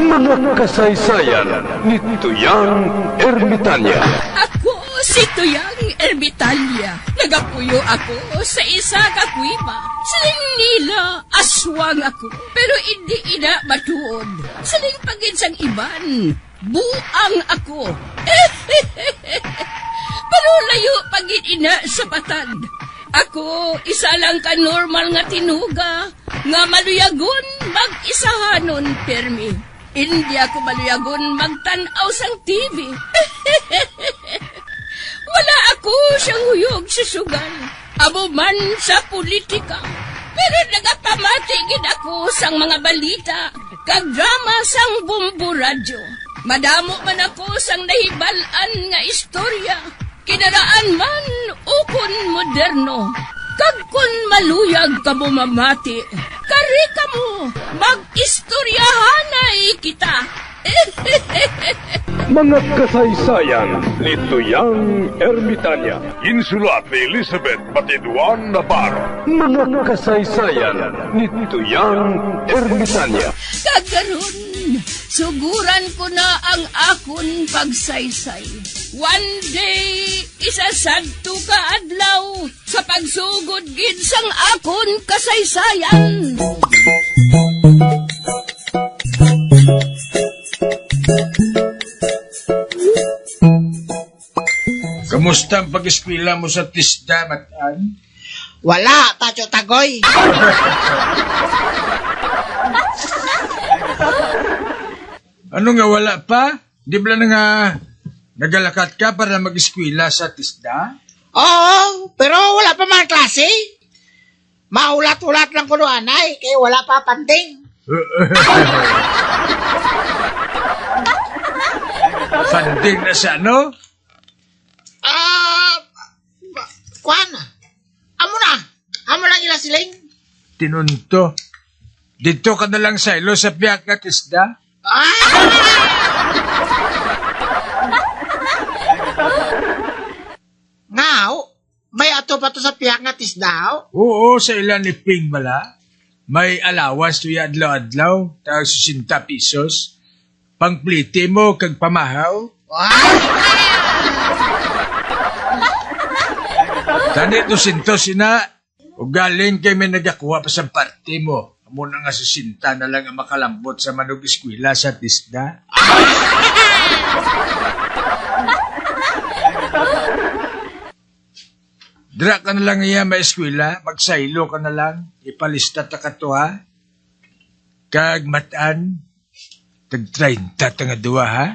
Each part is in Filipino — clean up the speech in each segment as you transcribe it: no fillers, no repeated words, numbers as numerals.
Mga kasaysayan ni Tuyang Ermitanya. Ako si Tuyang Ermitanya. Nagapuyo ako sa isa ka kuiba. Siling nila, aswang ako. Pero hindi ina matuod. Siling paginsang iban, buang ako. Pero layo pagin ina sa batad. Ako, isa lang ka normal nga tinuga, nga maluyagon mag-isahanon permi. Hindi ako maluyagon magtanaw sang TV. Wala ako siyang huyog sa sugal, abo man sa politika. Pero nagapamatagin ako sang mga balita, kag drama sang Bumbu Radyo. Madamo man ako sang nahibalan nga istorya, kinaraan man ukon moderno. Kag kun maluyag ka mo mamati, kari ka mo, mag-istoryahanay kita. Mga kasaysayan ni Tuyang Ermitanya. Insulat ni Elizabeth Batiduan Navarro. Mga kasaysayan ni Tuyang Ermitanya. Kagaron, suguran ko na ang akon pagsaysay. One day, isasadto ka adlaw sa pagsugod gid sang akon kasaysayan. Kamusta ang pag-eskwela mo sa TISDA, Matan? Wala, Tacho Tagoy. Ano nga wala pa? Di ba na nga nagalakat ka para mag-eskwela sa TISDA? Oo, pero wala pa mga klase. Maulat-ulat lang ko doon, ay, kaya wala pa panding. Funding na sa ano? Kwan, amo lang ila siling. Tinunto. Dito ka na lang sa ilo sa piyak ka TISDA? Ngaw, may ato pa to sa piyak nga tisdaw? Oo, sa ilan ni Ping Mala. May allowance tuya adlaw-adlaw, tawag 60 pesos. Pangpliti mo kag pamahaw. Tani 200 sina, o galing kay may nagakuha pa sa party mo. Amo na nga 60 na lang ang makalambot sa manog eskwela sa TISDA. Dira ka na lang iya maeskwela, magsaylo ka na lang, ipalista ta ka to ha. Kag Matan, tag 30 ta nga duwa ha.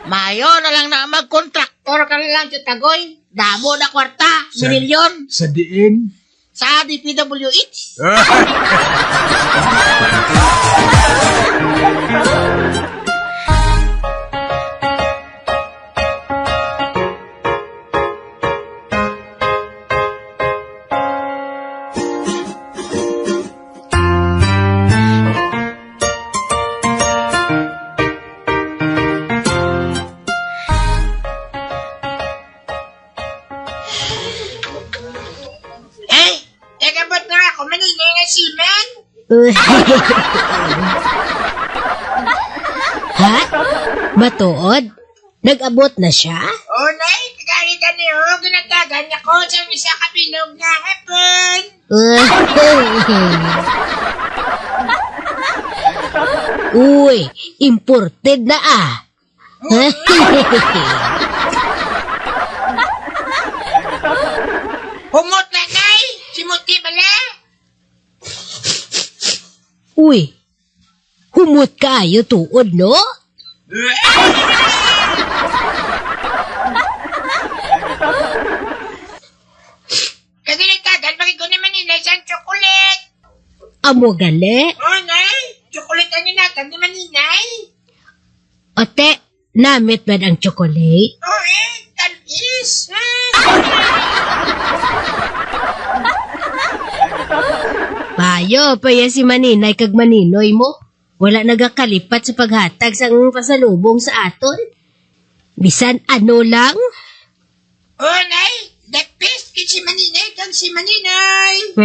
Mayo na lang na magkontraktor ka na lang, Tagoy. Damo na kwarta, milyon. Sa diin? Sa DPWH. Ha? Matuod? Nag-abot na siya? Oh, nay, kagalitan niyo. Ginatagan niya ko sa isa kapinog nga hapon. Uy, imported na ah. Humot na, nay. Simuti bala. Uy, humot kaayo tuod, no? Kaginagtagan, bakit ko naman inay siyang chocolate? Amo gali? Oh, nay. Chocolate ang ninatan naman inay. Ote, namit ba ang chocolate? Oh, talis. Payo, paya si Maninay kag Maninoy mo. Wala nagakalipat sa paghatag sang pasalubong sa aton. Bisan ano lang? Oh, nay. The best kay si Maninay kag si Maninay.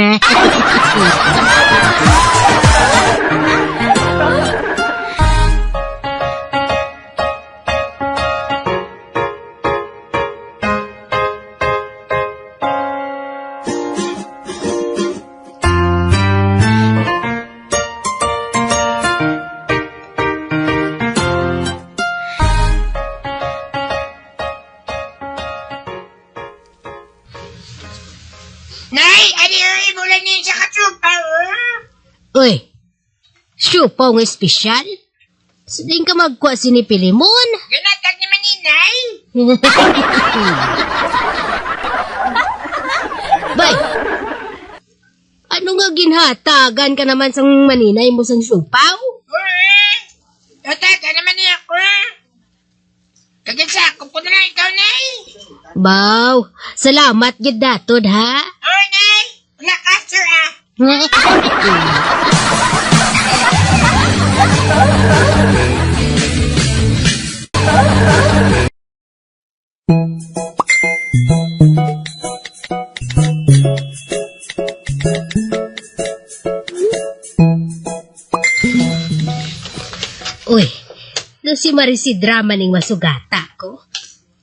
Nay, ano yung ibulan niyo sa katsupa, Uy, syupaw nga espesyal? Sading ka magkuha sinipilimon. Ganatag ni Maninay. Bay, ano nga ginhatagan ka naman sang maninay mo sang syupaw? Tata naman niya ako. Kagagsakop ko na lang ikaw, Nay. Baw, salamat gid datod ha. Oh, Nay. Wala ka, sir, ah. Uy, no si Marisidra maning masugata ko.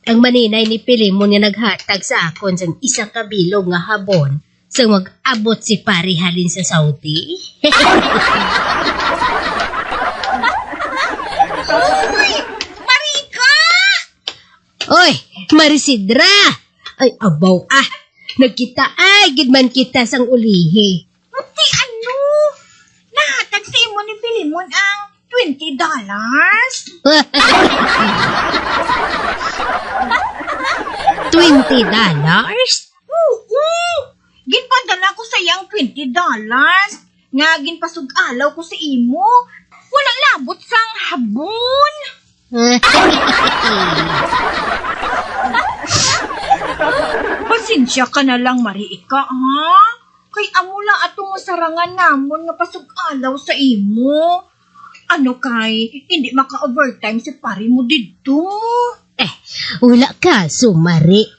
Ang maninay ni Pilimon nga naghatag sa akon sang isa ka bilog nga habon sang mag-abot si pari halin sa Saudi. Marika! Oy, Marisidra! Ay, abaw nagkita gid man kita sang ulihi. Buti ano? Nahatag sa imo ni Pilimon ang $20. $20? Oo. Ginpadala ko sa iyang $20. Nga ginpasug-alaw ko sa imo. Wala labot sang habon. Pasensya ka na lang, Mariika, ha? Kay amula atong masarangan namon nga pasug-alaw sa imo. Ano kay, hindi maka-overtime si pari mo dito. Wala ka, sumari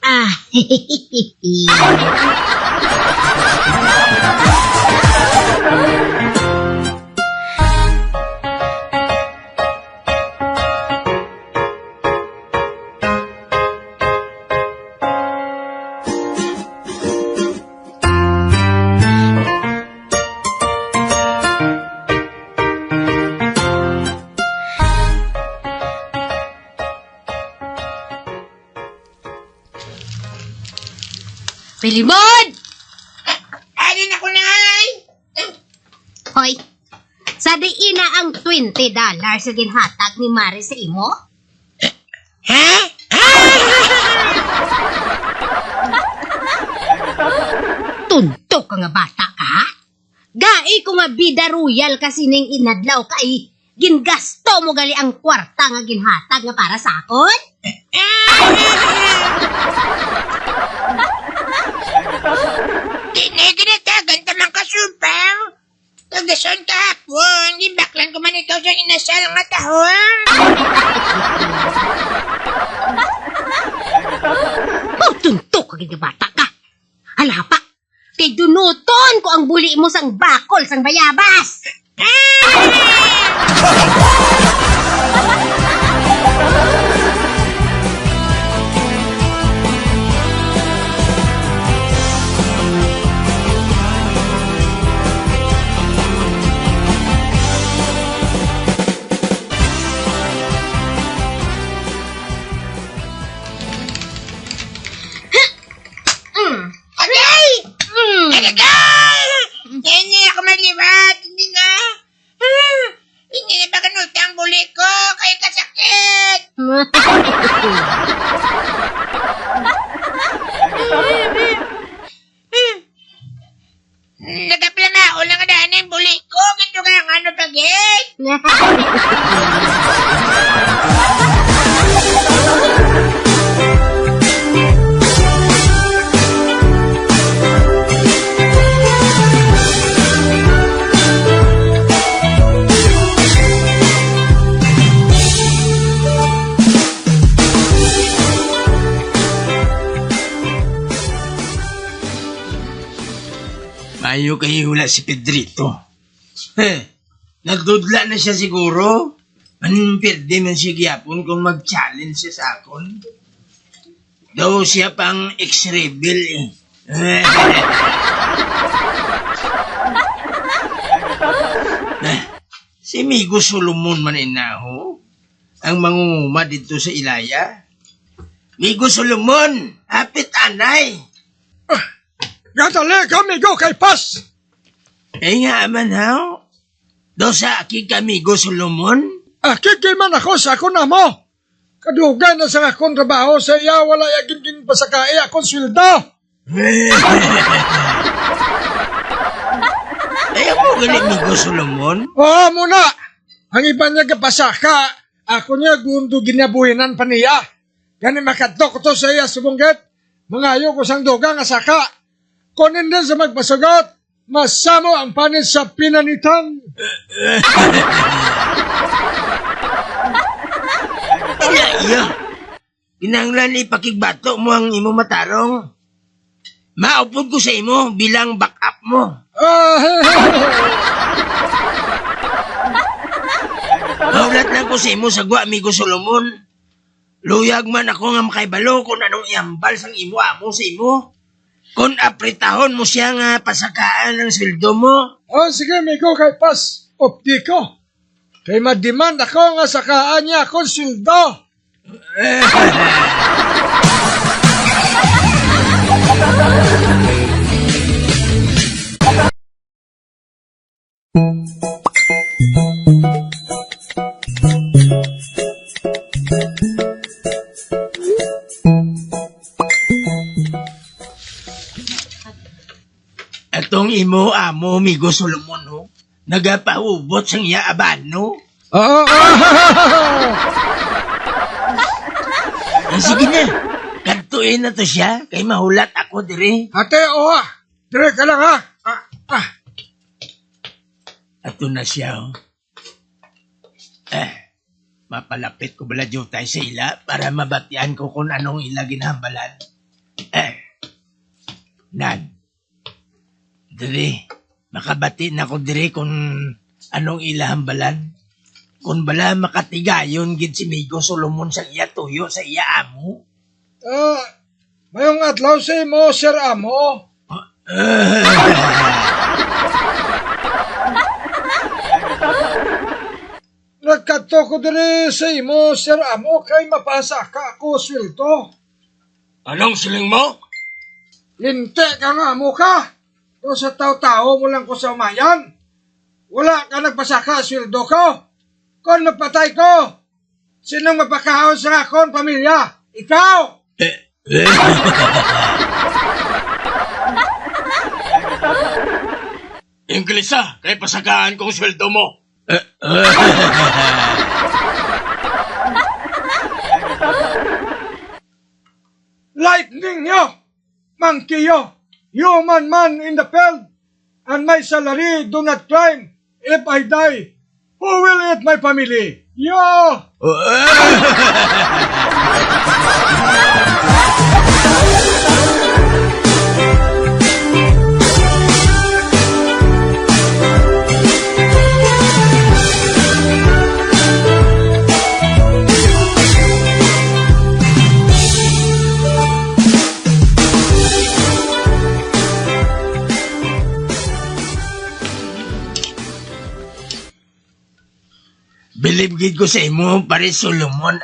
Pilimon! Alin ako, Nay? Hoy, sa ina ang $20 sa ginhatag ni Mari sa imo? Ha? Tuntok ka nga bata ka, ha? Gai ko nga bida royal kasi ning inadlaw kay gingasto mo gali ang kwarta nga ginhatag nga para sa akon? Ginagatagan ka man kasupaw. Tagason ka hapon. Gibaklan ko man ikaw sa inasal nga tahon. Tuntok ka nga bata ka. Hala pa, kay dunuton ko ang buli mo sang bakol sang bayabas. Agay! Hindi ako malibat. Hindi na. Hindi na ba ganutang buli ko? Kaya kasakit. Nagaplama o lang daan yung buli ko. Ganito ka ang ano pagit. Maayo kayo hula si Pedrito. Nagdudla na siya siguro. Perde man siya gyapon kung mag-challenge siya sa akon. Daw siya pang ex-rebel eh. Si Migo Solomon man inaho. Ang mangunguma dito sa Ilaya. Migo Solomon, hapit anay. Gatali kami go kay Pas! Eh nga man haw. Do sa aki ka Migo Solomon. Kikiman ako sa akon na mo. Kadugan na sa akong trabaho sa iya, wala yagin pasakay akong sweldo. Ay mo galing Migo Solomon. Oo, muna. Ang iba niya kapasaka, ako niya gundo ginabuhinan pa niya. Gani makadto ko to sa iya subungget. Mangayo ko sang dugang asaka. Kunin din sa magpasagot, masamo ang panis sa pinanitan. Iya. Kinanglan ipakigbato mo ang imo matarong. Maupod ko sa imo bilang backup mo. Maulat lang ko sa imo sagwa, Migo Solomon. Luyag man ako nga makaibalo kung anong iambal sang imo amo sa imo. Kung apritahon mo siya nga pasakaan ng sweldo mo. Sige, Migo, kay Pas, optiko. Kay mademand ako nga sakaan niya akong sweldo. Atong imo amo, Migo Solomon, ho? Nagapahubot sang iya abano. Sige na, kantuin na to siya, kay mahulat ako dire. Ate, dire ka lang ha. Ato na siya, ho. Mapalapit ko bala tayo sa ila para mabatian ko kung anong ila ginhambalan. Nan, dire, makabati na ko dire kung anong ila hambalan. Kung bala makatigayon gid si Migo Solomon sa iya tuyo sa iya amo. Mayong adlaw sa imo, Sir Amo. Nagkato ko dire sa imo, Sir Amo, kay mapasa ka ako sweldo. Anong siling mo? Linte ka nga mo ka. O sa tao-tao mo lang ko sa umayan. Wala ka nagpasaka sweldo ko. Kung napatay ko, sinong mapakahon sa akong pamilya? Ikaw! Inglisa, kay pasagaan kong sweldo mo. Lightning nyo! Monkey yo! Human man in the field! And my salary do not climb. If I die, who will eat my family? Yo! Believe gid ko sa imo, pare Solomon,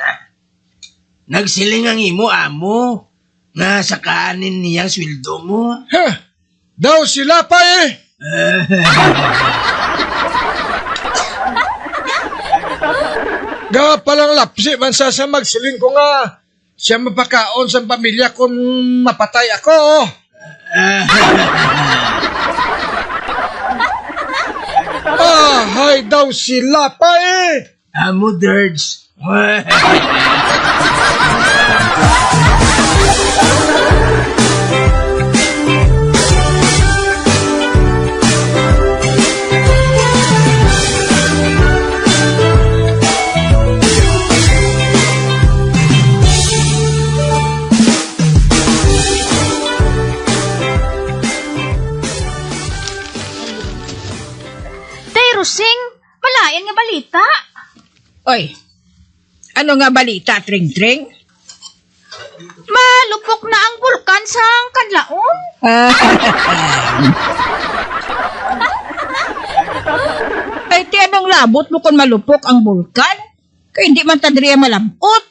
Nagsiling ang imo amo nga sa kanin niyang sweldo mo. Daw sila pa eh! Gawa palang lapsi man sa magsiling ko nga siya mapakaon sa pamilya kung mapatay ako. Hay daw sila pa eh! Amo, Dirge. Rusing. Malayan nga balita. Oy, ano nga balita, Tring-Tring? Malupok na ang bulkan sa Kanlaon. Ay, ti anong labot mo kung malupok ang bulkan? Kaya hindi man tadriya malabot.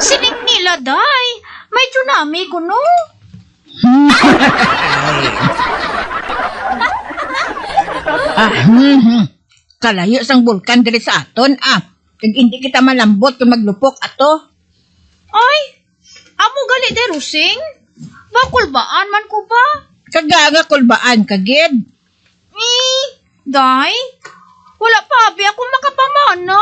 Sining nila, day. May tsunami ko, no? Kalayo sang bulkan diri sa aton, Kag hindi kita malambot kung maglupok ato. Ay, amo gali de Rusing. Bakulbaan man ko ba? Kaganga kulbaan, kagid. Day, wala pa abi ako makapamana.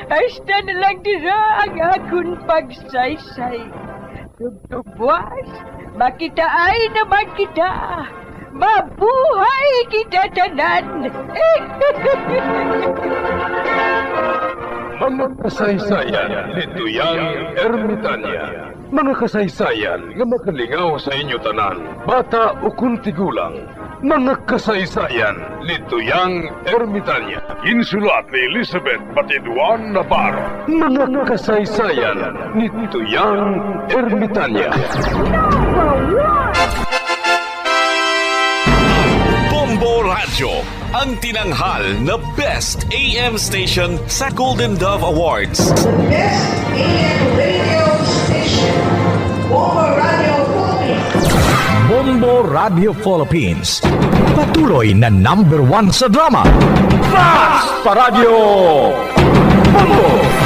Hasta na lang dira ang akong pagsaysay. Tugtugwas, makitaan naman kita. Mabuhay kita tanan. Mga kasaysayan ni Tuyang Ermitanya. Mga kasaysayan nga makalingaw sa inyo tanan, bata o kuntigulang. Mga kasaysayan ni Tuyang Ermitanya. Insulat ni Elizabeth Batiduan Navarro. Mga kasaysayan ni Tuyang Ermitanya. Bombo Radio, ang tinanghal na Best AM Station sa Golden Dove Awards. Best AM radio station, Bombo Radio Philippines. Bombo Radio Philippines. Patuloy na #1 sa drama. Fast Paradio! Bombo!